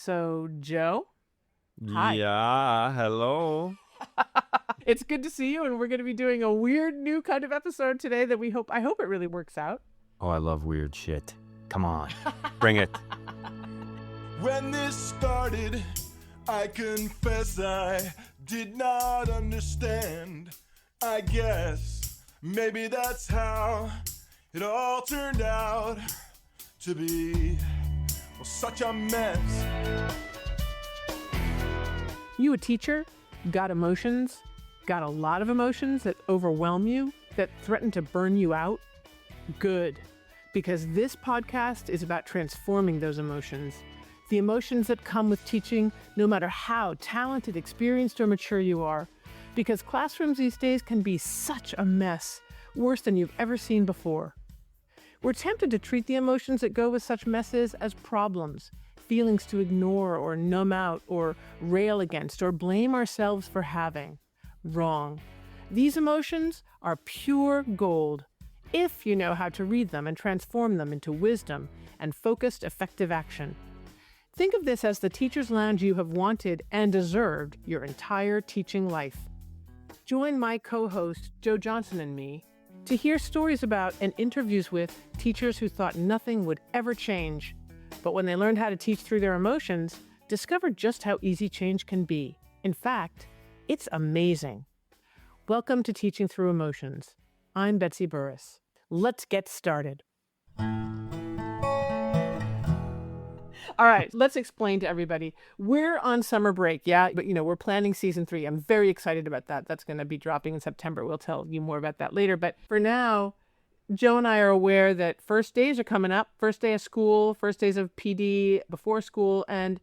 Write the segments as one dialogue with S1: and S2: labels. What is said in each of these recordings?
S1: So, Joe, hi.
S2: Yeah, hello.
S1: It's good to see you, and we're going to be doing a weird new kind of episode today that I hope it really works out.
S2: Oh, I love weird shit. Come on, bring it.
S3: When this started, I confess I did not understand. I guess maybe that's how it all turned out to be. Well, such a mess.
S1: You a teacher? Got emotions? Got a lot of emotions that overwhelm you, that threaten to burn you out? Good, because this podcast is about transforming those emotions. The emotions that come with teaching, no matter how talented, experienced, or mature you are. Because classrooms these days can be such a mess, worse than you've ever seen before. We're tempted to treat the emotions that go with such messes as problems, feelings to ignore or numb out or rail against or blame ourselves for having. Wrong. These emotions are pure gold, if you know how to read them and transform them into wisdom and focused, effective action. Think of this as the teacher's lounge you have wanted and deserved your entire teaching life. Join my co-host, Joe Johnson, and me to hear stories about and interviews with teachers who thought nothing would ever change, but when they learned how to teach through their emotions, discovered just how easy change can be. In fact, it's amazing. Welcome to Teaching Through Emotions. I'm Betsy Burris. Let's get started. All right, let's explain to everybody. We're on summer break, yeah, but we're planning season 3. I'm very excited about that. That's going to be dropping in September. We'll tell you more about that later. But for now, Joe and I are aware that first days are coming up, first day of school, first days of PD before school. And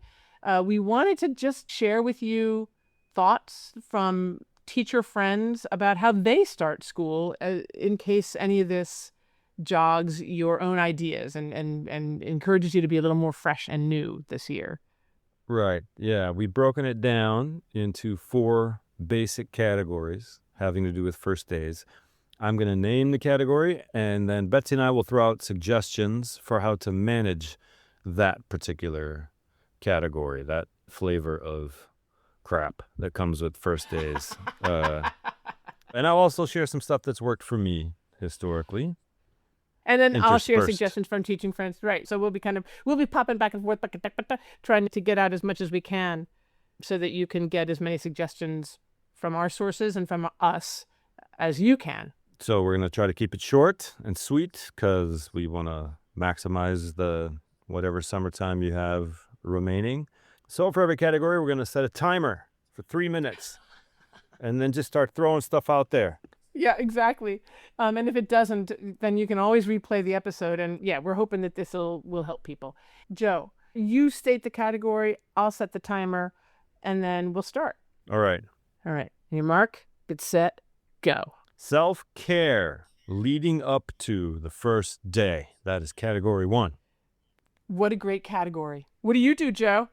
S1: we wanted to just share with you thoughts from teacher friends about how they start school in case any of this jogs your own ideas and encourages you to be a little more fresh and new this year.
S2: Right, yeah, we've broken it down into 4 basic categories having to do with first days. I'm going to name the category, and then Betsy and I will throw out suggestions for how to manage that particular category, that flavor of crap that comes with first days. And I'll also share some stuff that's worked for me historically.
S1: And then I'll share suggestions from teaching friends. Right. So we'll be popping back and forth, trying to get out as much as we can so that you can get as many suggestions from our sources and from us as you can.
S2: So we're going to try to keep it short and sweet because we want to maximize the whatever summertime you have remaining. So for every category, we're going to set a timer for 3 minutes and then just start throwing stuff out there.
S1: Yeah, exactly. And if it doesn't, then you can always replay the episode. And yeah, we're hoping that this will help people. Joe, you state the category, I'll set the timer, and then we'll start.
S2: All right.
S1: All right. Your mark, get set, go.
S2: Self-care leading up to the first day. That is category 1.
S1: What a great category. What do you do, Joe?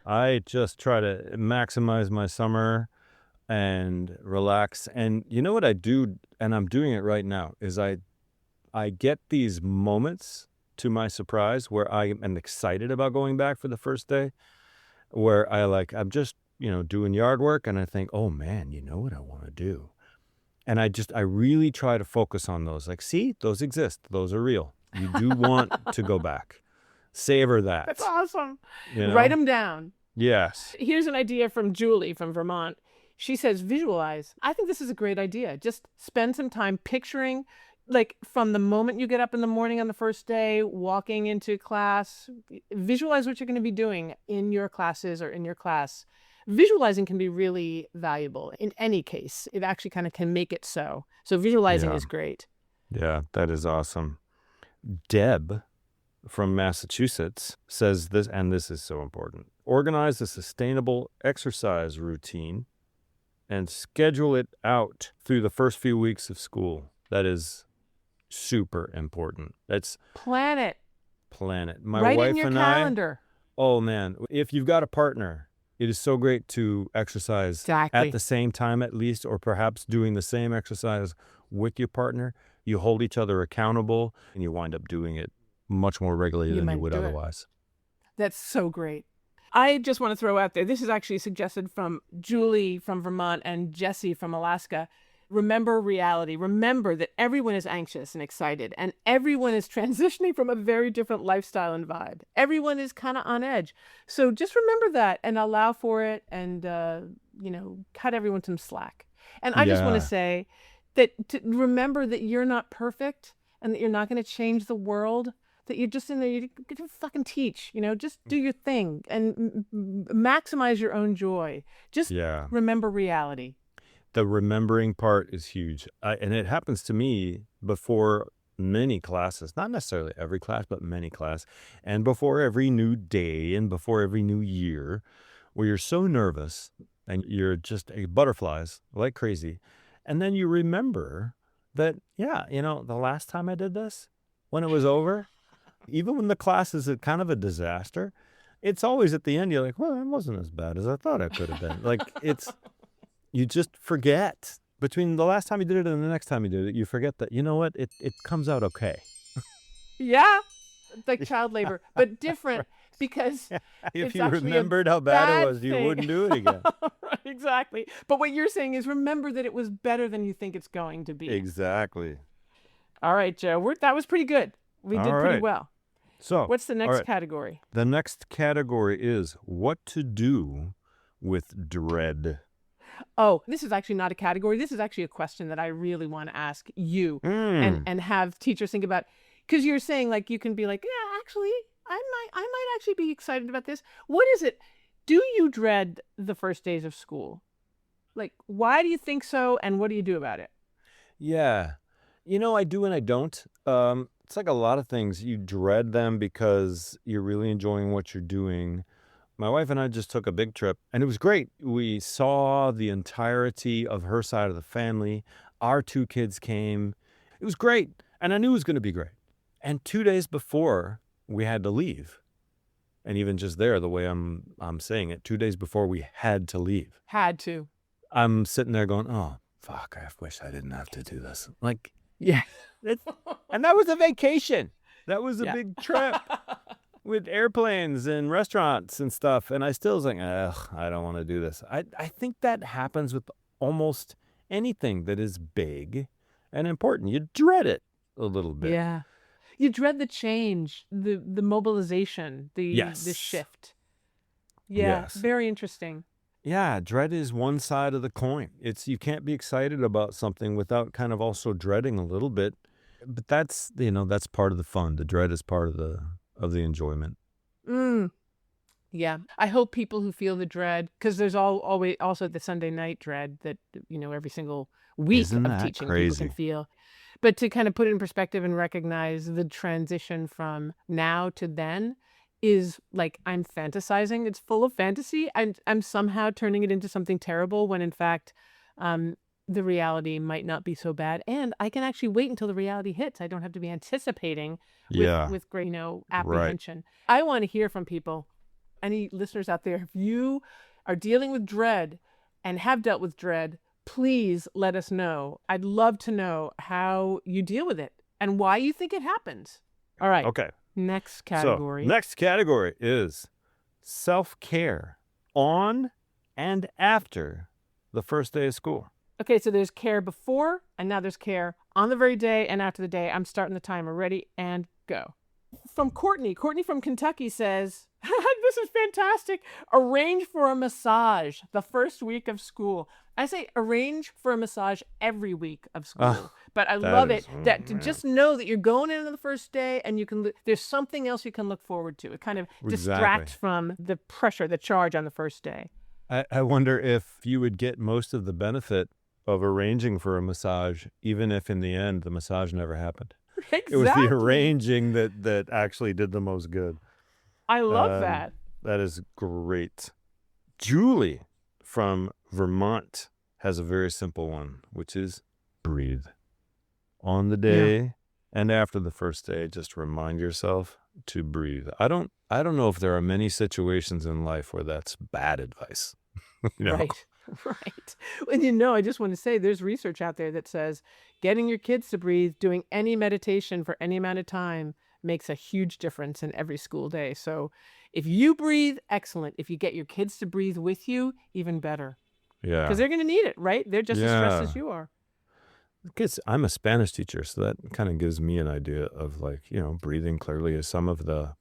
S2: I just try to maximize my summer and relax. And you know what I do, and I'm doing it right now, is I get these moments to my surprise where I am excited about going back for the first day, where I'm just, doing yard work and I think, oh man, you know what I want to do? And I really try to focus on those. Like, see, those exist. Those are real. You do want to go back. Savor that.
S1: That's awesome. Write them down.
S2: Yes.
S1: Here's an idea from Julie from Vermont. She says, visualize. I think this is a great idea. Just spend some time picturing, like from the moment you get up in the morning on the first day, walking into class, visualize what you're going to be doing in your classes or in your class. Visualizing can be really valuable in any case. It actually kind of can make it so. So visualizing is great.
S2: Yeah, that is awesome. Deb from Massachusetts says this, and this is so important. Organize a sustainable exercise routine and schedule it out through the first few weeks of school. That is super important. That's
S1: plan it.
S2: My
S1: Write
S2: wife
S1: in your
S2: and
S1: calendar.
S2: Oh man, if you've got a partner, it is so great to exercise at the same time at least, or perhaps doing the same exercise with your partner. You hold each other accountable and you wind up doing it much more regularly than you would otherwise.
S1: That's so great. I just want to throw out there, this is actually suggested from Julie from Vermont and Jesse from Alaska. Remember reality. Remember that everyone is anxious and excited, and everyone is transitioning from a very different lifestyle and vibe. Everyone is kind of on edge. So just remember that and allow for it, and, cut everyone some slack. And I just want to
S2: Yeah.
S1: say that to remember that you're not perfect and that you're not going to change the world, that you're just in there, you get to fucking teach, just do your thing and maximize your own joy. Just
S2: Yeah.
S1: remember reality.
S2: The remembering part is huge. And it happens to me before many classes, not necessarily every class, but many classes, and before every new day and before every new year, where you're so nervous and you're just a butterflies like crazy. And then you remember that, the last time I did this, when it was over, even when the class is kind of a disaster, it's always at the end, you're like, well, it wasn't as bad as I thought it could have been. Like, you just forget. Between the last time you did it and the next time you did it, you forget that, you know what, it comes out okay.
S1: Yeah, like child labor, but different because
S2: If
S1: it's
S2: you
S1: actually a
S2: remembered how bad it
S1: bad
S2: was, you
S1: thing.
S2: wouldn't do it again.
S1: Right, exactly. But what you're saying is remember that it was better than you think it's going to be.
S2: Exactly.
S1: All right, Joe, that was pretty good. We did
S2: All
S1: pretty
S2: right.
S1: well.
S2: So,
S1: What's the
S2: all
S1: next
S2: right.
S1: category?
S2: The next category is what to do with dread.
S1: Oh, this is actually not a category. This is actually a question that I really want to ask you and have teachers think about. Because you're saying, like, you can be like, yeah, actually, I might actually be excited about this. What is it? Do you dread the first days of school? Like, why do you think so? And what do you do about it?
S2: Yeah. I do and I don't. It's like a lot of things. You dread them because you're really enjoying what you're doing. My wife and I just took a big trip, and it was great. We saw the entirety of her side of the family. Our 2 kids came. It was great, and I knew it was going to be great. And 2 days before we had to leave, and even just there, the way I'm saying it, 2 days before we had to leave,
S1: Had to.
S2: I'm sitting there going, oh, fuck, I wish I didn't have to do this. Like,
S1: Yeah.
S2: and that was a vacation. That was a
S1: Yeah.
S2: big trip with airplanes and restaurants and stuff. And I still was like, ugh, I don't want to do this. I think that happens with almost anything that is big and important. You dread it a little bit.
S1: Yeah. You dread the change, the mobilization, the
S2: Yes.
S1: shift. Yeah.
S2: Yes.
S1: Very interesting.
S2: Yeah, dread is one side of the coin. You can't be excited about something without kind of also dreading a little bit. But that's part of the fun. The dread is part of the enjoyment.
S1: Yeah. I hope people who feel the dread, because there's always also the Sunday night dread that, every single week
S2: Isn't
S1: of
S2: that
S1: teaching
S2: crazy?
S1: people can feel. But to kind of put it in perspective and recognize the transition from now to then is like I'm fantasizing. It's full of fantasy. I'm somehow turning it into something terrible when in fact the reality might not be so bad. And I can actually wait until the reality hits. I don't have to be anticipating with great, apprehension. Right. I want to hear from people, any listeners out there, if you are dealing with dread and have dealt with dread, please let us know. I'd love to know how you deal with it and why you think it happens. All right.
S2: Okay.
S1: Next category.
S2: So, next category is self-care on and after the first day of school.
S1: Okay, so there's care before, and now there's care on the very day and after the day. I'm starting the timer. Ready and go. From Courtney. Courtney from Kentucky says, this is fantastic. Arrange for a massage the first week of school. I say arrange for a massage every week of school. But I love it that to just know that you're going in on the first day and you can there's something else you can look forward to. It kind of distracts from the pressure, the charge on the first day.
S2: I wonder if you would get most of the benefit of arranging for a massage, even if in the end the massage never happened.
S1: Exactly.
S2: It was the arranging that actually did the most good.
S1: I love that.
S2: That is great. Julie from Vermont has a very simple one, which is breathe. On the day and after the first day, just remind yourself to breathe. I don't know if there are many situations in life where that's bad advice.
S1: Right. And I just want to say there's research out there that says getting your kids to breathe, doing any meditation for any amount of time makes a huge difference in every school day. So if you breathe, excellent. If you get your kids to breathe with you, even better.
S2: Yeah.
S1: Because they're going to need it, right? They're just as stressed
S2: Yeah.
S1: as you are.
S2: Because I'm a Spanish teacher, so that kind of gives me an idea of like, breathing clearly is some of the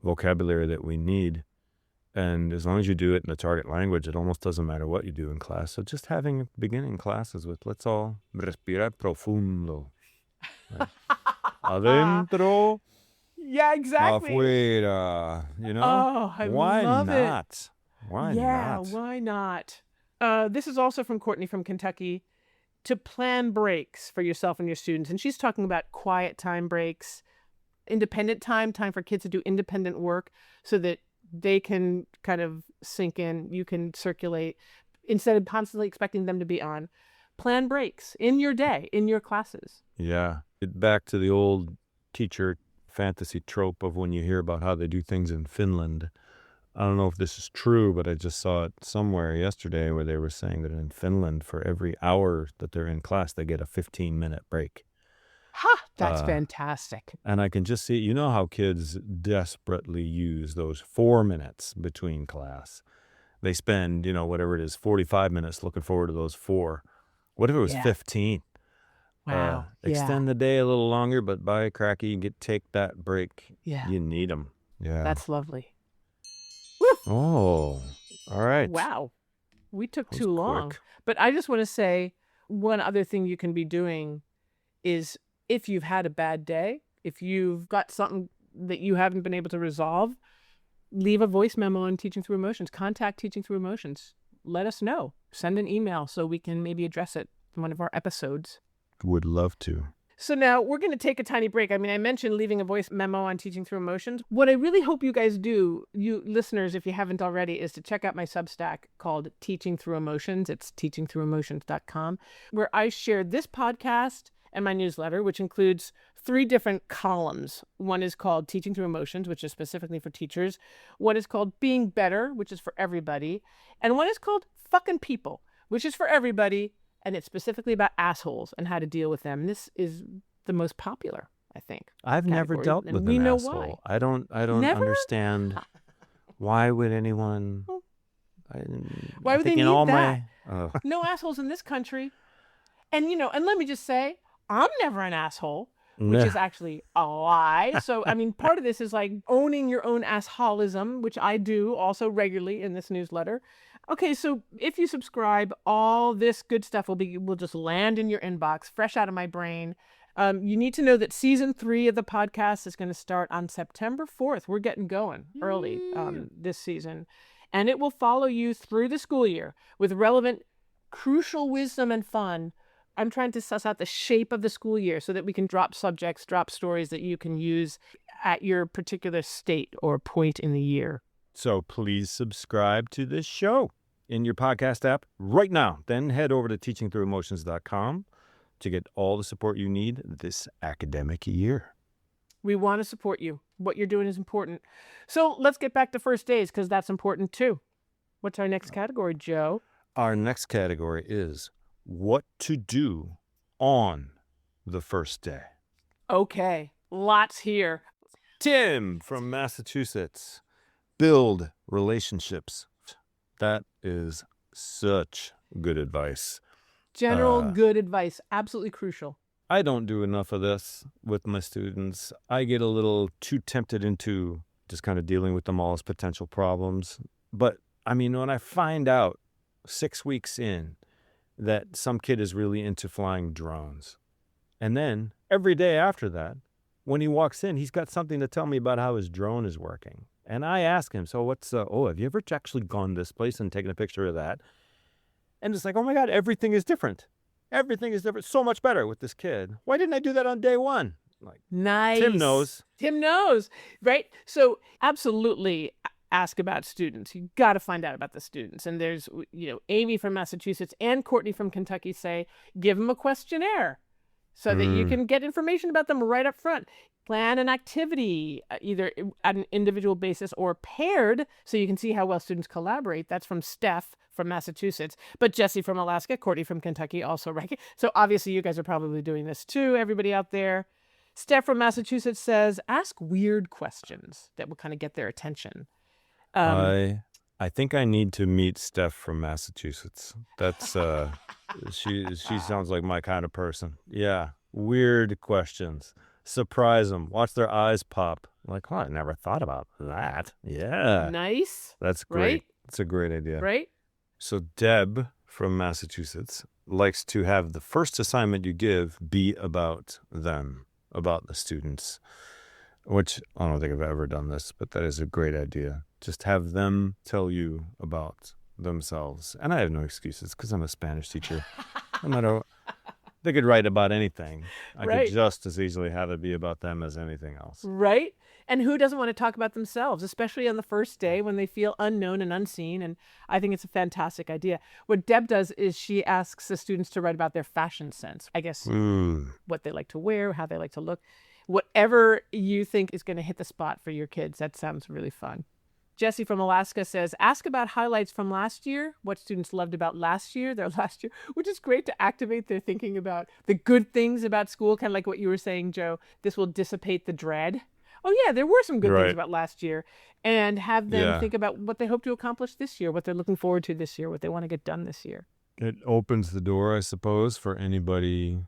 S2: vocabulary that we need. And as long as you do it in the target language, it almost doesn't matter what you do in class. So just having beginning classes with let's all respirar profundo. Right? Adentro,
S1: Yeah, exactly.
S2: afuera.
S1: Oh, I
S2: Why
S1: love it.
S2: not? Why
S1: Yeah,
S2: not?
S1: why not? This is also from Courtney from Kentucky. To plan breaks for yourself and your students. And she's talking about quiet time breaks, independent time for kids to do independent work so that they can kind of sink in, you can circulate, instead of constantly expecting them to be on. Plan breaks in your day, in your classes.
S2: Yeah. Back to the old teacher fantasy trope of when you hear about how they do things in Finland. I don't know if this is true, but I just saw it somewhere yesterday where they were saying that in Finland, for every hour that they're in class, they get a 15-minute break.
S1: Ha! That's fantastic.
S2: And I can just see, how kids desperately use those 4 minutes between class. They spend, whatever it is, 45 minutes looking forward to those 4. What if it was 15?
S1: Wow.
S2: Extend the day a little longer, but by cracky, take that break.
S1: Yeah.
S2: You need them. Yeah.
S1: That's lovely.
S2: Oh, all right.
S1: Wow. We took
S2: That was
S1: too long.
S2: quick.
S1: But I just want to say one other thing you can be doing is if you've had a bad day, if you've got something that you haven't been able to resolve, leave a voice memo on Teaching Through Emotions. Contact Teaching Through Emotions. Let us know. Send an email so we can maybe address it in one of our episodes.
S2: Would love to.
S1: So now we're going to take a tiny break. I mean, I mentioned leaving a voice memo on Teaching Through Emotions. What I really hope you guys do, you listeners, if you haven't already, is to check out my Substack called Teaching Through Emotions. It's teachingthroughemotions.com, where I share this podcast and my newsletter, which includes 3 different columns. One is called Teaching Through Emotions, which is specifically for teachers. One is called Being Better, which is for everybody. And one is called Fucking People, which is for everybody. And it's specifically about assholes and how to deal with them. This is the most popular, I think.
S2: I've never
S1: category,
S2: dealt
S1: and
S2: with
S1: we
S2: an
S1: know
S2: asshole.
S1: why.
S2: I don't
S1: Never?
S2: understand why would anyone.
S1: Why would they
S2: think in
S1: need
S2: all
S1: that?
S2: my.
S1: No assholes in this country. And, and let me just say, I'm never an asshole, which is actually a lie. So, I mean, part of this is like owning your own assholism, which I do also regularly in this newsletter. Okay, so if you subscribe, all this good stuff will just land in your inbox, fresh out of my brain. You need to know that season 3 of the podcast is going to start on September 4th. We're getting going early this season. And it will follow you through the school year with relevant, crucial wisdom and fun. I'm trying to suss out the shape of the school year so that we can drop subjects, drop stories that you can use at your particular state or point in the year.
S2: So please subscribe to this show in your podcast app right now. Then head over to teachingthroughemotions.com to get all the support you need this academic year.
S1: We want to support you. What you're doing is important. So let's get back to first days because that's important too. What's our next category, Joe?
S2: Our next category is what to do on the first day.
S1: Okay, lots here.
S2: Tim from Massachusetts. Build relationships. That is such good advice.
S1: General good advice, absolutely crucial.
S2: I don't do enough of this with my students. I get a little too tempted into just kind of dealing with them all as potential problems. But, I mean, when I find out 6 weeks in that some kid is really into flying drones, and then every day after that, when he walks in, he's got something to tell me about how his drone is working. And I ask him, so have you ever actually gone to this place and taken a picture of that? And it's like, oh my God, everything is different. Everything is different. So much better with this kid. Why didn't I do that on day one? Like,
S1: nice.
S2: Tim knows.
S1: Tim knows, right? So absolutely ask about students. You got to find out about the students. And there's, Amy from Massachusetts and Courtney from Kentucky say, give them a questionnaire so that you can get information about them right up front. Plan an activity, either at an individual basis or paired, so you can see how well students collaborate. That's from Steph from Massachusetts, but Jesse from Alaska, Courtney from Kentucky also. Right? So obviously you guys are probably doing this too, everybody out there. Steph from Massachusetts says, ask weird questions that will kind of get their attention.
S2: I think I need to meet Steph from Massachusetts. That's she sounds like my kind of person. Yeah, weird questions. Surprise them. Watch their eyes pop. Like, oh, I never thought about that. Yeah.
S1: Nice.
S2: That's great.
S1: Right?
S2: That's a great idea.
S1: Right?
S2: So Deb from Massachusetts likes to have the first assignment you give be about them, about the students, which I don't think I've ever done this, but that is a great idea. Just have them tell you about themselves. And I have no excuses because I'm a Spanish teacher. No matter, they could write about anything. I
S1: Right.
S2: could just as easily have it be about them as anything else.
S1: Right? And who doesn't want to talk about themselves, especially on the first day when they feel unknown and unseen? And I think it's a fantastic idea. What Deb does is she asks the students to write about their fashion sense. I guess what they like to wear, how they like to look. Whatever you think is going to hit the spot for your kids. That sounds really fun. Jesse from Alaska says, ask about highlights from last year, what students loved about their last year, which is great to activate their thinking about the good things about school, kind of like what you were saying, Joe. This will dissipate the dread. Oh, yeah, there were some good things about last year. And have them think about what they hope to accomplish this year, what they're looking forward to this year, what they want to get done this year.
S2: It opens the door, I suppose, for anybody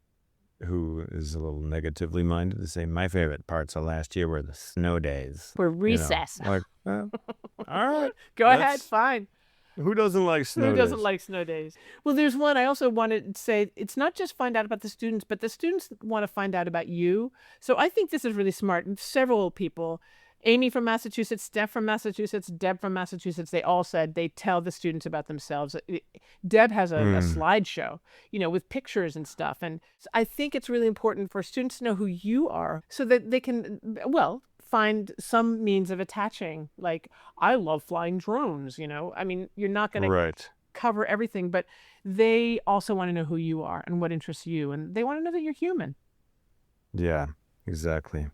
S2: who is a little negatively minded to say, my favorite parts of last year were the snow days.
S1: Were recess.
S2: You know, like, well, all right.
S1: Go ahead, fine.
S2: Who doesn't like snow days?
S1: Who doesn't like snow days? Well, there's one I also wanted to say, it's not just find out about the students, but the students want to find out about you. So I think this is really smart. Several people, Amy from Massachusetts, Steph from Massachusetts, Deb from Massachusetts, they all said they tell the students about themselves. Deb has a slideshow, with pictures and stuff. And I think it's really important for students to know who you are so that they can, find some means of attaching. Like, I love flying drones, I mean, you're not going to cover everything, but they also want to know who you are and what interests you. And they want to know that you're human.
S2: Yeah, exactly.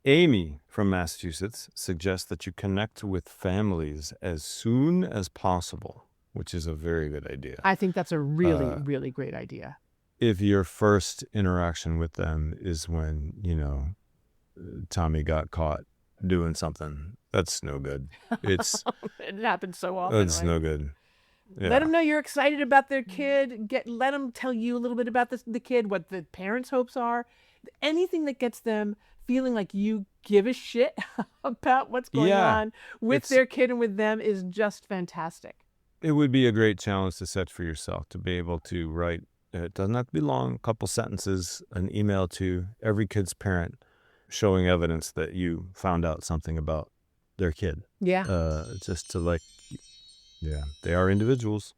S2: Amy from Massachusetts suggests that you connect with families as soon as possible, which is a very good idea.
S1: I think that's a really, really great idea.
S2: If your first interaction with them is when, Tommy got caught doing something, that's no good. It
S1: happens so often.
S2: It's no good. Yeah.
S1: Let them know you're excited about their kid. Let them tell you a little bit about the kid, what the parents' hopes are. Anything that gets them feeling like you give a shit about what's going on with their kid and with them is just fantastic.
S2: It would be a great challenge to set for yourself to be able to write, it doesn't have to be long, a couple sentences, an email to every kid's parent showing evidence that you found out something about their kid.
S1: Yeah.
S2: Just to they are individuals.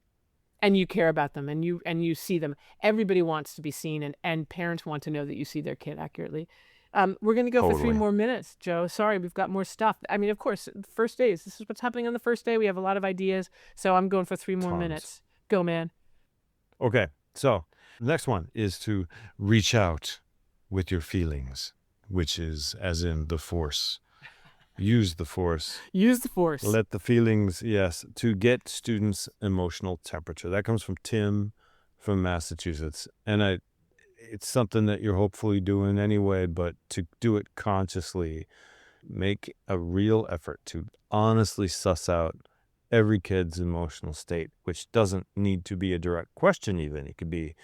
S1: And you care about them and you see them. Everybody wants to be seen and parents want to know that you see their kid accurately. We're going to go for 3 more minutes, Joe. Sorry, we've got more stuff. I mean, of course, first days. This is what's happening on the first day. We have a lot of ideas. So I'm going for 3 more minutes. Go, man.
S2: Okay. So the next one is to reach out with your feelings, which is as in the force. Use the force.
S1: Use the force.
S2: Let the feelings, to get students' emotional temperature. That comes from Tim from Massachusetts. And it's something that you're hopefully doing anyway, but to do it consciously, make a real effort to honestly suss out every kid's emotional state, which doesn't need to be a direct question even. It could be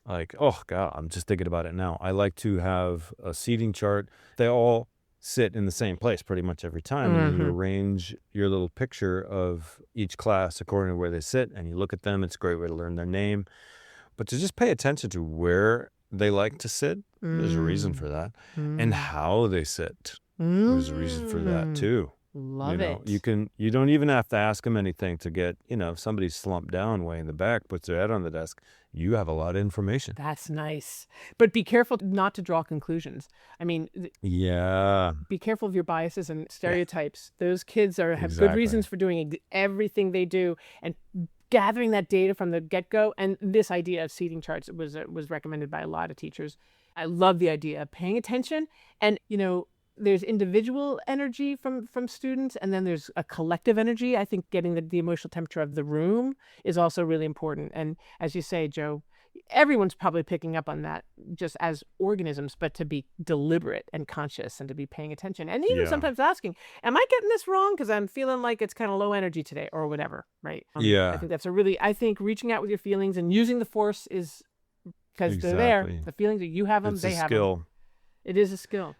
S2: like, oh, God, I'm just thinking about it now. I like to have a seating chart. They all sit in the same place pretty much every time. And you arrange your little picture of each class according to where they sit, and you look at them. It's a great way to learn their name. But to just pay attention to where they like to sit, there's a reason for that. And how they sit, there's a reason for that too.
S1: Love it.
S2: You don't even have to ask them anything to get, if somebody's slumped down way in the back, puts their head on the desk, you have a lot of information.
S1: That's nice. But be careful not to draw conclusions. I mean, be careful of your biases and stereotypes. Those kids have good reasons for doing everything they do, and gathering that data from the get-go. And this idea of seating charts was recommended by a lot of teachers. I love the idea of paying attention. And, there's individual energy from students, and then there's a collective energy. I think getting the emotional temperature of the room is also really important. And as you say, Joe, everyone's probably picking up on that just as organisms, but to be deliberate and conscious and to be paying attention. And even sometimes asking, am I getting this wrong? Because I'm feeling like it's kind of low energy today or whatever, right? I think that's I think reaching out with your feelings and using the force is because they're there. The feelings that you have them, they have them. It is a skill.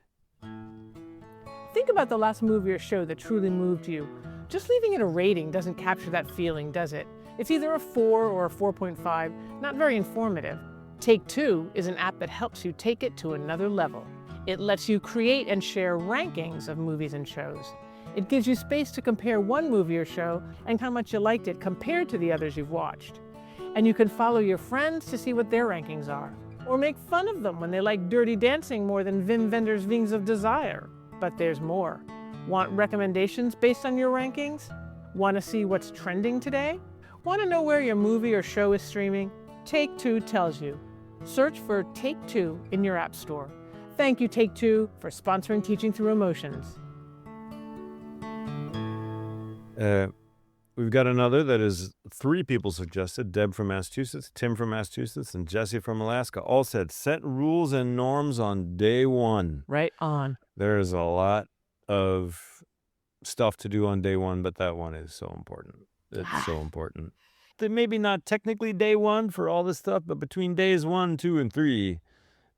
S1: Think about the last movie or show that truly moved you. Just leaving it a rating doesn't capture that feeling, does it? It's either a 4 or a 4.5, not very informative. Take Two is an app that helps you take it to another level. It lets you create and share rankings of movies and shows. It gives you space to compare one movie or show and how much you liked it compared to the others you've watched. And you can follow your friends to see what their rankings are, or make fun of them when they like Dirty Dancing more than Wim Wenders' Wings of Desire. But there's more. Want recommendations based on your rankings? Want to see what's trending today? Want to know where your movie or show is streaming? Take Two tells you. Search for Take Two in your app store. Thank you, Take Two, for sponsoring Teaching Through Emotions.
S2: We've got another that is 3 people suggested. Deb from Massachusetts, Tim from Massachusetts, and Jesse from Alaska all said, set rules and norms on day one.
S1: Right on.
S2: There's a lot of stuff to do on day one, but that one is so important. It's so important. Maybe not technically day one for all this stuff, but between days 1, 2, and 3,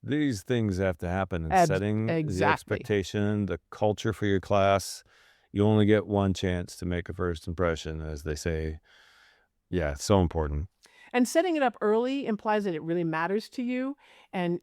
S2: these things have to happen. And setting the expectation, the culture for your class. You only get one chance to make a first impression, as they say. Yeah, it's so important.
S1: And setting it up early implies that it really matters to you. And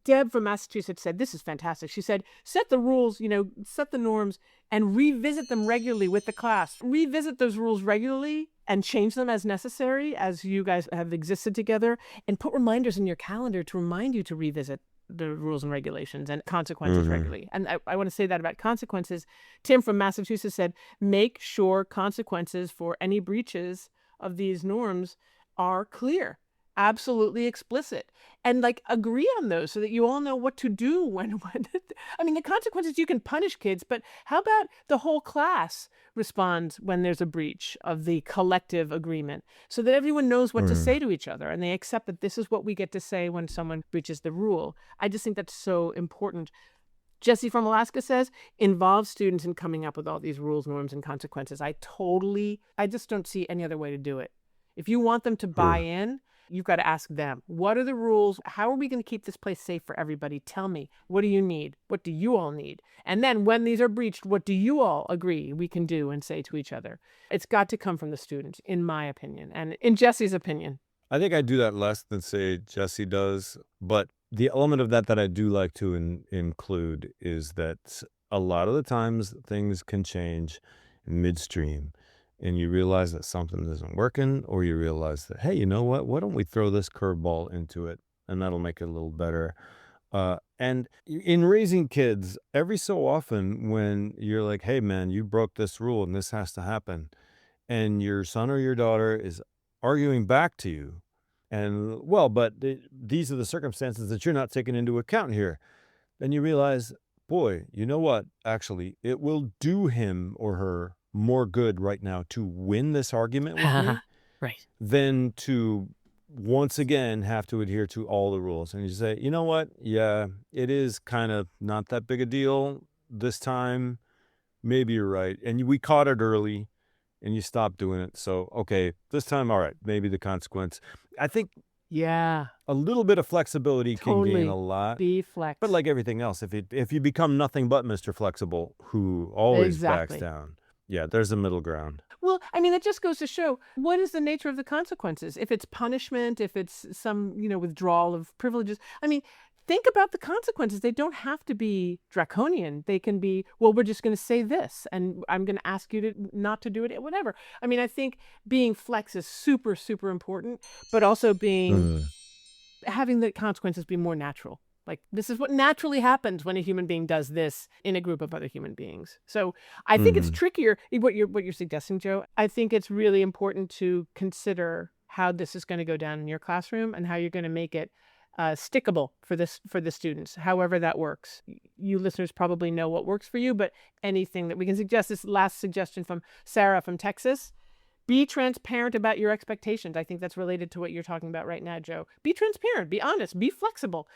S1: Deb from Massachusetts said, this is fantastic. She said, set the rules, set the norms and revisit them regularly with the class. Revisit those rules regularly and change them as necessary as you guys have existed together, and put reminders in your calendar to remind you to revisit the rules and regulations and consequences regularly. And I want to say that about consequences. Tim from Massachusetts said, make sure consequences for any breaches of these norms are clear. Absolutely explicit, and agree on those so that you all know what to do when I mean, the consequences, you can punish kids, but how about the whole class responds when there's a breach of the collective agreement so that everyone knows what to say to each other and they accept that this is what we get to say when someone breaches the rule. I just think that's so important. Jesse from Alaska says, involve students in coming up with all these rules, norms, and consequences. I just don't see any other way to do it. If you want them to buy in, you've got to ask them, what are the rules? How are we going to keep this place safe for everybody? Tell me, what do you need? What do you all need? And then when these are breached, what do you all agree we can do and say to each other? It's got to come from the students, in my opinion, and in Jesse's opinion.
S2: I think I do that less than, say, Jesse does. But the element of that I do like to include is that a lot of the times things can change midstream. And you realize that something isn't working, or you realize that, hey, you know what? Why don't we throw this curveball into it? And that'll make it a little better. And in raising kids, every so often when you're like, hey, man, you broke this rule and this has to happen, and your son or your daughter is arguing back to you, and, but these are the circumstances that you're not taking into account here, then you realize, boy, you know what? Actually, it will do him or her more good right now to win this argument with me
S1: right,
S2: than to once again have to adhere to all the rules. And you say, you know what? Yeah, it is kind of not that big a deal this time. Maybe you're right. And we caught it early and you stopped doing it. So, okay, this time, all right, maybe the consequence. I think a little bit of flexibility can gain a lot.
S1: Be flex.
S2: But like everything else, if you become nothing but Mr. Flexible, who always backs down. Yeah, there's a middle ground.
S1: Well, I mean, it just goes to show, what is the nature of the consequences? If it's punishment, if it's some, withdrawal of privileges. I mean, think about the consequences. They don't have to be draconian. They can be, well, we're just going to say this, and I'm going to ask you to not to do it, whatever. I mean, I think being flex is super, super important, but also having the consequences be more natural. Like, this is what naturally happens when a human being does this in a group of other human beings. So I think it's trickier, what you're suggesting, Joe. I think it's really important to consider how this is going to go down in your classroom and how you're going to make it stickable for the students, however that works. You listeners probably know what works for you, but anything that we can suggest. This last suggestion from Sarah from Texas, Be transparent about your expectations. I think that's related to what you're talking about right now, Joe. Be transparent, be honest, be flexible,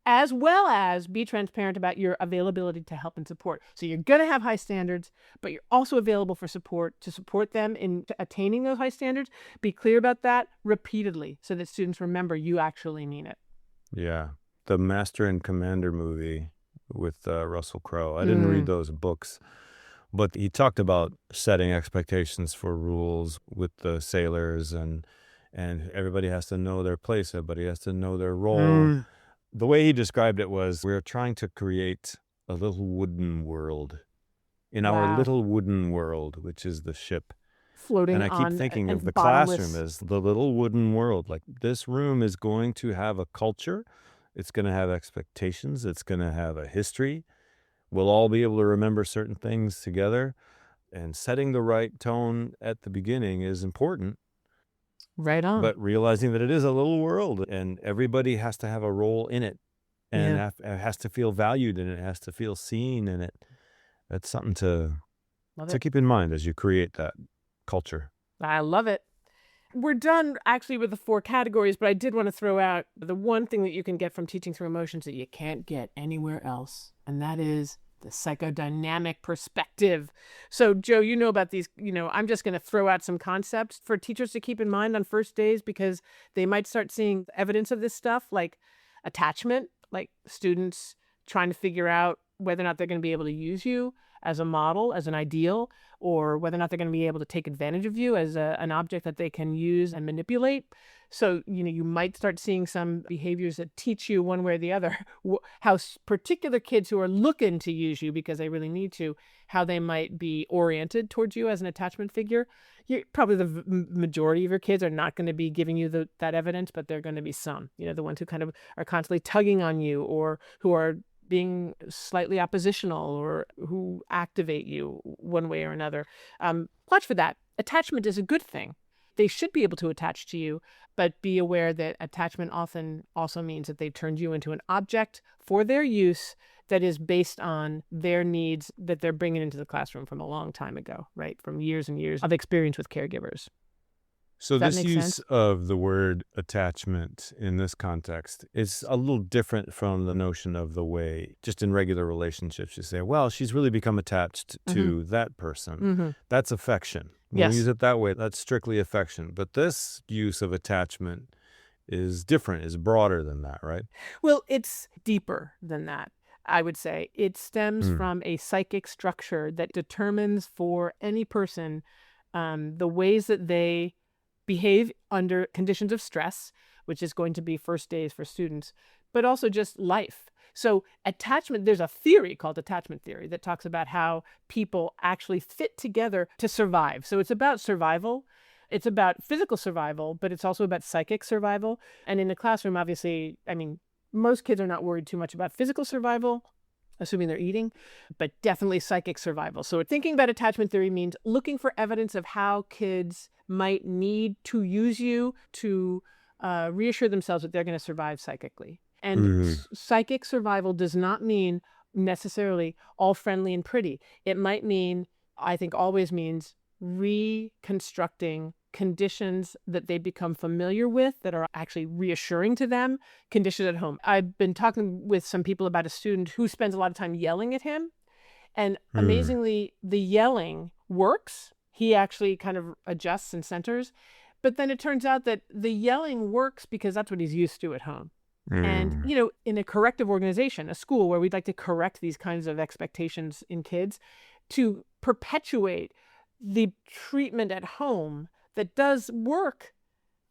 S1: as well as be transparent about your availability to help and support. So you're going to have high standards, but you're also available for support to support them in attaining those high standards. Be clear about that repeatedly so that students remember you actually mean it.
S2: Yeah. The Master and Commander movie with Russell Crowe. I didn't read those books, but he talked about setting expectations for rules with the sailors, and everybody has to know their place. Everybody has to know their role. The way he described it was, we're trying to create a little wooden world in our
S1: Wow.
S2: little wooden world, which is the ship.
S1: Floating
S2: And I keep
S1: on
S2: thinking
S1: a
S2: of the
S1: bottomless-
S2: classroom as the little wooden world. Like, this room is going to have a culture. It's going to have expectations. It's going to have a history. We'll all be able to remember certain things together. And setting the right tone at the beginning is important.
S1: Right on.
S2: But realizing that it is a little world and everybody has to have a role in it, and it has to feel valued, and it has to feel seen in it. That's something to keep in mind as you create that culture.
S1: I love it. We're done actually with the 4 categories, but I did want to throw out the one thing that you can get from teaching through emotions that you can't get anywhere else, and that is the psychodynamic perspective. So, Joe, you know about these, I'm just going to throw out some concepts for teachers to keep in mind on first days, because they might start seeing evidence of this stuff, like attachment, like students trying to figure out whether or not they're going to be able to use you as a model, as an ideal, or whether or not they're going to be able to take advantage of you as an object that they can use and manipulate. So, you might start seeing some behaviors that teach you one way or the other how particular kids who are looking to use you because they really need to, how they might be oriented towards you as an attachment figure. Probably the majority of your kids are not going to be giving you that evidence, but they're going to be some, the ones who kind of are constantly tugging on you, or who are being slightly oppositional, or who activate you one way or another. Watch for that. Attachment is a good thing. They should be able to attach to you, but be aware that attachment often also means that they've turned you into an object for their use that is based on their needs that they're bringing into the classroom from a long time ago, right? From years and years of experience with caregivers.
S2: So
S1: Does that
S2: this
S1: make
S2: use
S1: sense?
S2: of the word attachment in this context is a little different from the notion of the way, just in regular relationships, you say, well, she's really become attached to that person. That's affection. When
S1: Yes.
S2: we use it that way, that's strictly affection. But this use of attachment is different, is broader than that, right?
S1: Well, it's deeper than that, I would say. It stems from a psychic structure that determines for any person the ways that they behave under conditions of stress, which is going to be first days for students, but also just life. So attachment, there's a theory called attachment theory that talks about how people actually fit together to survive. So it's about survival. It's about physical survival, but it's also about psychic survival. And in the classroom, obviously, most kids are not worried too much about physical survival, assuming they're eating, but definitely psychic survival. So thinking about attachment theory means looking for evidence of how kids might need to use you to reassure themselves that they're going to survive psychically. And psychic survival does not mean necessarily all friendly and pretty. It might mean, I think always means, reconstructing conditions that they become familiar with that are actually reassuring to them, conditions at home. I've been talking with some people about a student who spends a lot of time yelling at him, and amazingly, the yelling works. He actually kind of adjusts and centers, but then it turns out that the yelling works because that's what he's used to at home. And, in a corrective organization, a school where we'd like to correct these kinds of expectations in kids, to perpetuate the treatment at home that does work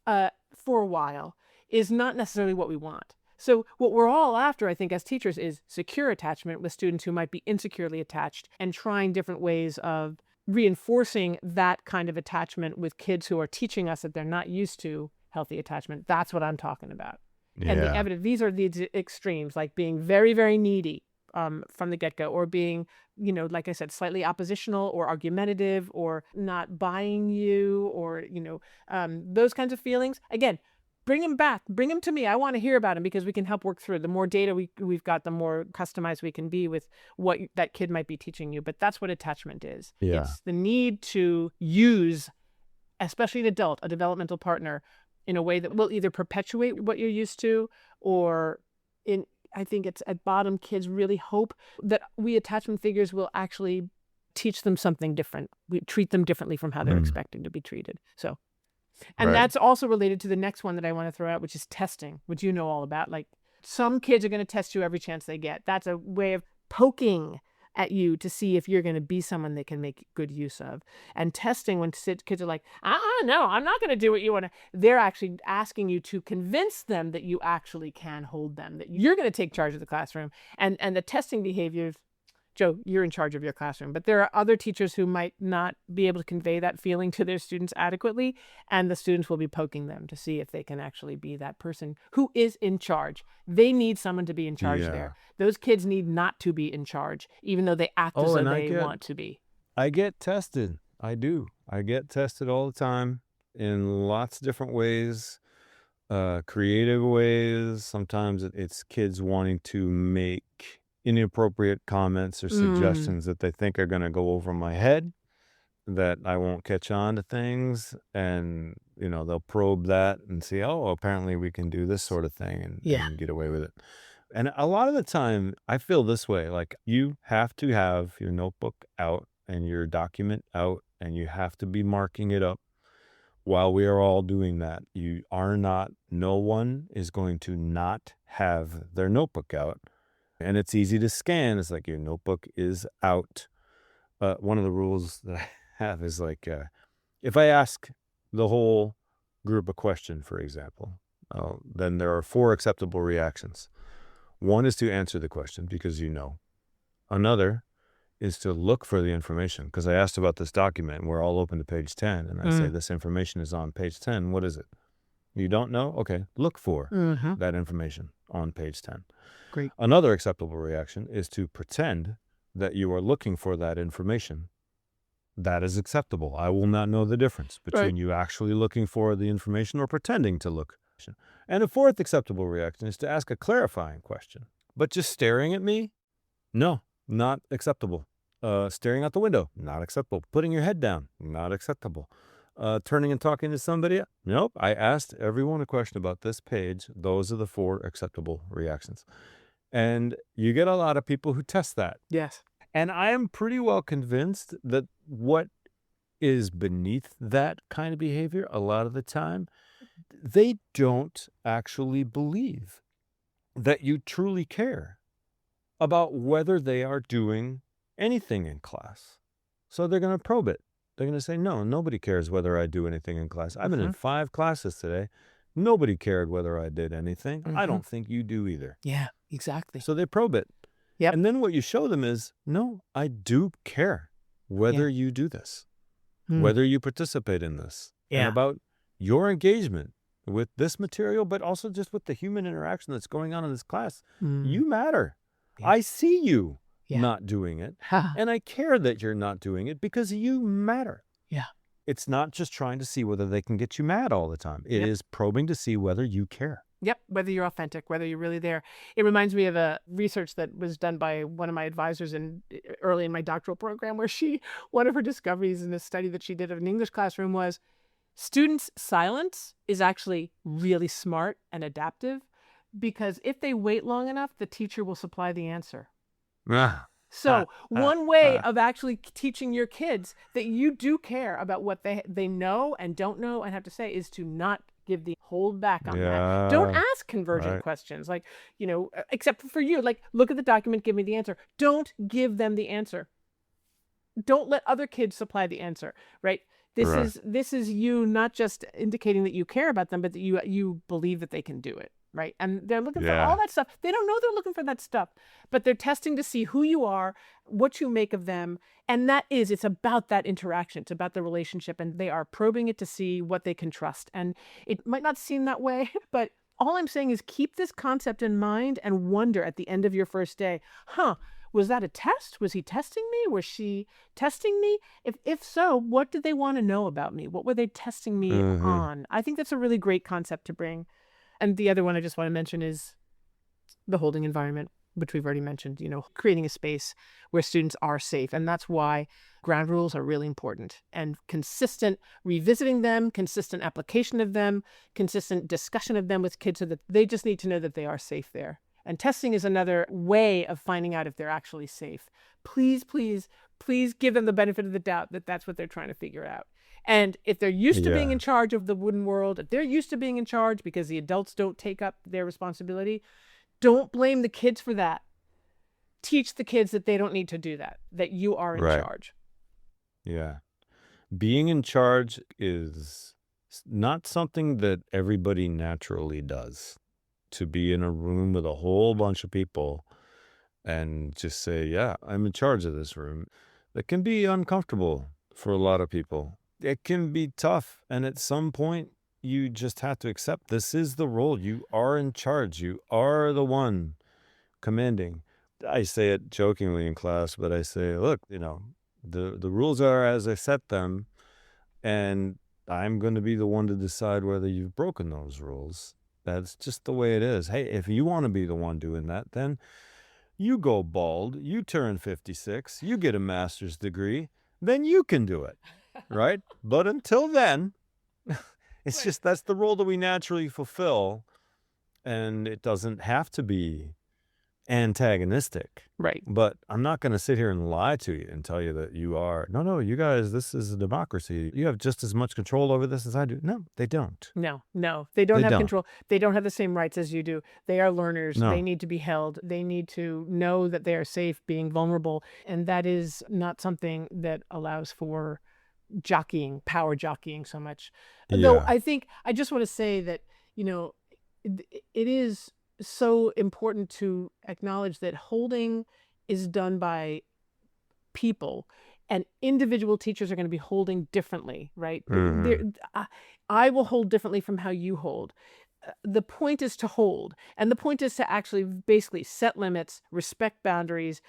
S1: for a while is not necessarily what we want. So what we're all after, I think, as teachers, is secure attachment with students who might be insecurely attached, and trying different ways of reinforcing that kind of attachment with kids who are teaching us that they're not used to healthy attachment. That's what I'm talking about.
S2: Yeah.
S1: And the evidence, these are the extremes, like being very, very needy from the get-go, or being, like I said, slightly oppositional or argumentative, or not buying you, or, those kinds of feelings. Again, bring them back. Bring them to me. I want to hear about them, because we can help work through it. The more data we've got, the more customized we can be with what that kid might be teaching you. But that's what attachment is.
S2: Yeah.
S1: It's the need to use especially an adult, a developmental partner, in a way that will either perpetuate what you're used to, or I think it's at bottom, kids really hope that we attachment figures will actually teach them something different. We treat them differently from how they're expecting to be treated. So, and that's also related to the next one that I want to throw out, which is testing, which you know all about. Like, some kids are going to test you every chance they get. That's a way of poking at you to see if you're going to be someone they can make good use of. And testing, when kids are like, no, I'm not going to do what you want to, they're actually asking you to convince them that you actually can hold them, that you're going to take charge of the classroom. And the testing behaviors, Joe, you're in charge of your classroom, but there are other teachers who might not be able to convey that feeling to their students adequately, and the students will be poking them to see if they can actually be that person who is in charge. They need someone to be in charge there. Those kids need not to be in charge, even though they act as though they want to be.
S2: I get tested. I do. I get tested all the time in lots of different ways, creative ways. Sometimes it's kids wanting to make inappropriate comments or suggestions that they think are going to go over my head, that I won't catch on to things, and they'll probe that and see, apparently we can do this sort of thing and get away with it. And a lot of the time I feel this way, like, you have to have your notebook out and your document out, and you have to be marking it up while we are all doing that. No one is going to not have their notebook out. And it's easy to scan. It's like, your notebook is out. One of the rules that I have is like, if I ask the whole group a question, for example, then there are 4 acceptable reactions. One is to answer the question because you know. Another is to look for the information, because I asked about this document and we're all open to page 10, and I say, this information is on page 10. What is it? You don't know? Okay, look for that information on page 10.
S1: Great.
S2: Another acceptable reaction is to pretend that you are looking for that information. That is acceptable. I will not know the difference between you actually looking for the information or pretending to look. And a fourth acceptable reaction is to ask a clarifying question. But just staring at me? No, not acceptable. Staring out the window? Not acceptable. Putting your head down? Not acceptable. Turning and talking to somebody? Nope. I asked everyone a question about this page. Those are the 4 acceptable reactions. And you get a lot of people who test that.
S1: Yes.
S2: And I am pretty well convinced that what is beneath that kind of behavior a lot of the time, they don't actually believe that you truly care about whether they are doing anything in class. So they're going to probe it. They're going to say, no, nobody cares whether I do anything in class. I've been in 5 classes today. Nobody cared whether I did anything. I don't think you do either.
S1: Yeah, exactly.
S2: So they probe it.
S1: Yep.
S2: And then what you show them is, no, I do care whether you do this, whether you participate in this, and about your engagement with this material, but also just with the human interaction that's going on in this class. You matter. Yeah. I see you not doing it, and I care that you're not doing it because you matter.
S1: Yeah.
S2: It's not just trying to see whether they can get you mad all the time. It is probing to see whether you care.
S1: Yep, whether you're authentic, whether you're really there. It reminds me of a research that was done by one of my advisors early in my doctoral program, where one of her discoveries in this study that she did of an English classroom was students' silence is actually really smart and adaptive, because if they wait long enough, the teacher will supply the answer. So one way of actually teaching your kids that you do care about what they know and don't know and have to say is to not hold back on that. Don't ask convergent questions, like, except for you, like, look at the document, give me the answer. Don't give them the answer. Don't let other kids supply the answer, right? This is you not just indicating that you care about them, but that you believe that they can do it. Right. And they're looking for all that stuff. They don't know they're looking for that stuff, but they're testing to see who you are, what you make of them. And it's about that interaction. It's about the relationship, and they are probing it to see what they can trust. And it might not seem that way, but all I'm saying is keep this concept in mind and wonder at the end of your first day, was that a test? Was he testing me? Was she testing me? If so, what did they want to know about me? What were they testing me on? I think that's a really great concept to bring. And the other one I just want to mention is the holding environment, which we've already mentioned, creating a space where students are safe. And that's why Ground rules are really important, and consistent revisiting them, consistent application of them, consistent discussion of them with kids so that they just need to know that they are safe there. And testing is another way of finding out if they're actually safe. Please, please, please give them the benefit of the doubt that that's what they're trying to figure out. And if they're used to being in charge of the wooden world, if they're used to being in charge because the adults don't take up their responsibility, don't blame the kids for that. Teach the kids that they don't need to do that, that you are in charge.
S2: Yeah. Being in charge is not something that everybody naturally does. To be in a room with a whole bunch of people and just say, yeah, I'm in charge of this room. That can be uncomfortable for a lot of people. It can be tough. And at some point, you just have to accept this is the role. You are in charge. You are the one commanding. I say it jokingly in class, but I say, look, the rules are as I set them, and I'm going to be the one to decide whether you've broken those rules. That's just the way it is. Hey, if you want to be the one doing that, then you go bald, you turn 56, you get a master's degree, then you can do it, right? But until then, it's just that's the role that we naturally fulfill, and it doesn't have to be antagonistic.
S1: Right.
S2: But I'm not going to sit here and lie to you and tell you that you are, no, you guys, this is a democracy. You have just as much control over this as I do. No, they don't.
S1: No, they don't have control. They don't have the same rights as you do. They are learners.
S2: No.
S1: They need to be held. They need to know that they are safe being vulnerable. And that is not something that allows for power jockeying so much. Though I just want to say that, it is so important to acknowledge that holding is done by people, and individual teachers are going to be holding differently, right? I will hold differently from how you hold. The point is to hold, and the point is to actually basically set limits, respect boundaries,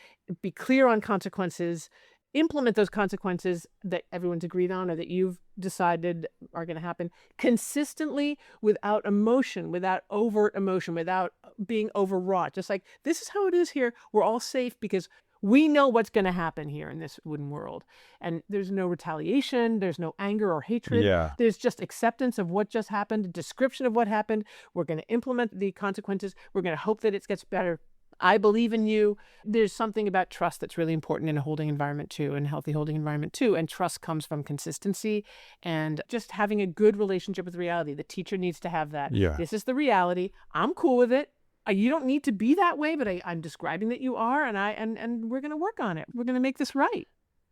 S1: be clear on consequences, implement those consequences that everyone's agreed on or that you've decided are going to happen consistently, without emotion, without overt emotion, without being overwrought. Just like, this is how it is here. We're all safe because we know what's going to happen here in this wooden world. And there's no retaliation. There's no anger or hatred.
S2: Yeah.
S1: There's just acceptance of what just happened, a description of what happened. We're going to implement the consequences. We're going to hope that it gets better. I believe in you. There's something about trust that's really important in a holding environment too, and healthy holding environment too. And trust comes from consistency and just having a good relationship with reality. The teacher needs to have that.
S2: Yeah.
S1: This is the reality. I'm cool with it. You don't need to be that way, but I'm describing that you are, and we're going to work on it. We're going to make this right.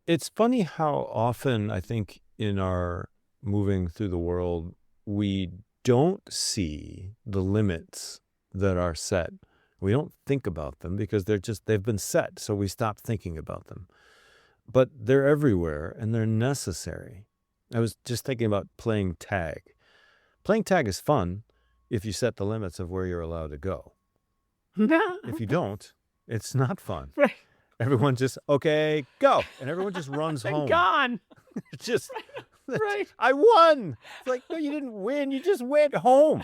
S2: It's funny how often I think in our moving through the world, we don't see the limits that are set. We don't think about them because they've been set, so we stop thinking about them. But they're everywhere, and they're necessary. I was just thinking about playing tag. Playing tag is fun if you set the limits of where you're allowed to go. If you don't, it's not fun.
S1: Right.
S2: Everyone just, okay, go. And everyone just runs home.
S1: Gone.
S2: Just,
S1: Right.
S2: I won. It's like, no, you didn't win. You just went home.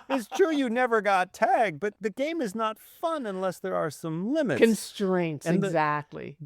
S2: It's true you never got tagged, but the game is not fun unless there are some limits.
S1: Constraints,
S2: And
S1: exactly.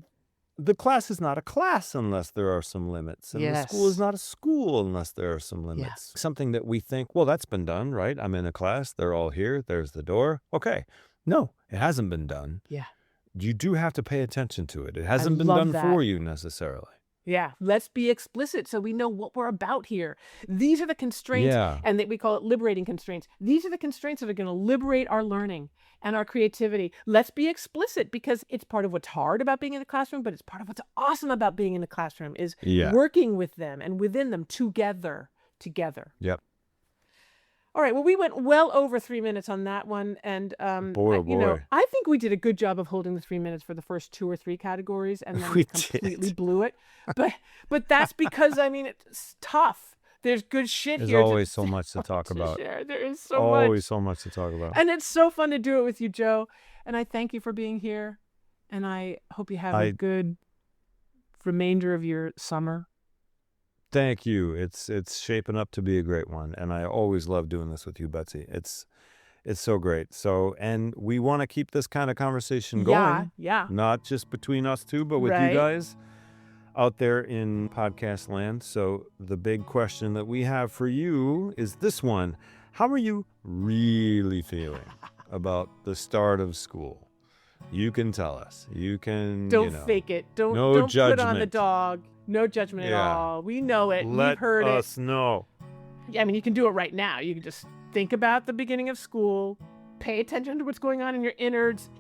S2: The class is not a class unless there are some limits. And
S1: Yes.
S2: the school is not a school unless there are some limits. Something that we think, well, that's been done, right? I'm in a class. They're all here. There's the door. Okay. No, it hasn't been done.
S1: Yeah.
S2: You do have to pay attention to it. It hasn't been
S1: love
S2: done
S1: that.
S2: for you necessarily.
S1: Yeah, let's be explicit so we know what we're about here. These are the constraints, and that we call it liberating constraints. These are the constraints that are going to liberate our learning and our creativity. Let's be explicit, because it's part of what's hard about being in the classroom, but it's part of what's awesome about being in the classroom is working with them and within them together.
S2: Yep.
S1: All right. Well, we went well over 3 minutes on that one. And,
S2: Boy.
S1: I think we did a good job of holding the 3 minutes for the first 2 or 3 categories, and then
S2: We
S1: completely
S2: did.
S1: blew it. But that's because, it's tough. There's good shit
S2: There's
S1: here.
S2: always so much to talk about.
S1: Share. There is so much.
S2: Always so much to talk about.
S1: And it's so fun to do it with you, Joe. And I thank you for being here. And I hope you have a good remainder of your summer.
S2: Thank you. It's shaping up to be a great one, and I always love doing this with you, Betsy. It's so great. So, and we want to keep this kind of conversation going.
S1: Yeah.
S2: Not just between us two, but with
S1: Right.
S2: you guys. out there in podcast land. So the big question that we have for you is this one. How are you really feeling about the start of school? You can tell us. You can,
S1: Don't fake it. Don't put on the dog. No judgment at all. We know it. We've heard it.
S2: Let us know.
S1: Yeah, I mean, you can do it right now. You can just think about the beginning of school, pay attention to what's going on in your innards,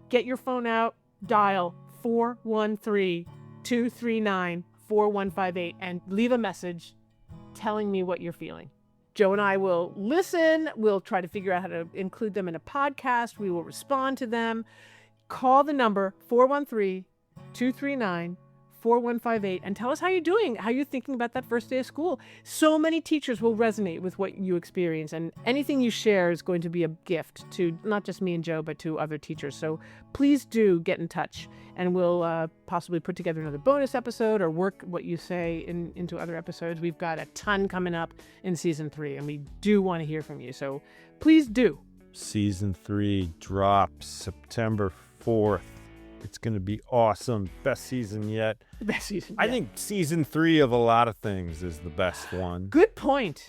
S1: get your phone out, dial 413-239-4158, and leave a message telling me what you're feeling. Joe and I will listen. We'll try to figure out how to include them in a podcast. We will respond to them. Call the number 413-239-4158 and tell us how you're doing, how you're thinking about that first day of school. So many teachers will resonate with what you experience, and anything you share is going to be a gift to not just me and Joe, but to other teachers. So please do get in touch, and we'll possibly put together another bonus episode or work what you say into other episodes. We've got a ton coming up in season 3, and we do want to hear from you. So please do.
S2: Season 3 drops September 4th. It's going to be awesome. Best season yet.
S1: Best season
S2: I think season 3 of a lot of things is the best one.
S1: Good point.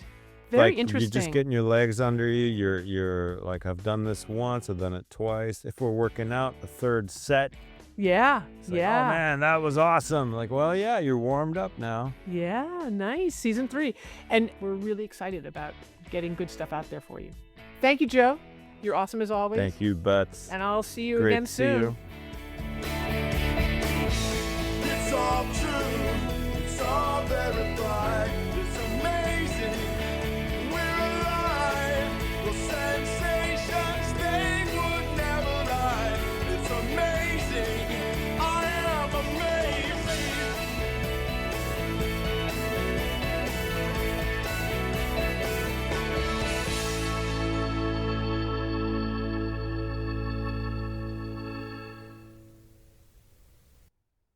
S1: Very interesting.
S2: You're just getting your legs under you. You're like, I've done this once, I've done it twice. If we're working out, the third set.
S1: Yeah.
S2: It's like, oh man, that was awesome. Like, well, yeah, you're warmed up now.
S1: Yeah, nice. Season 3. And we're really excited about getting good stuff out there for you. Thank you, Joe. You're awesome as always.
S2: Thank you, Butts.
S1: And I'll see you
S2: Great
S1: again
S2: to see
S1: soon.
S2: you.
S3: It's all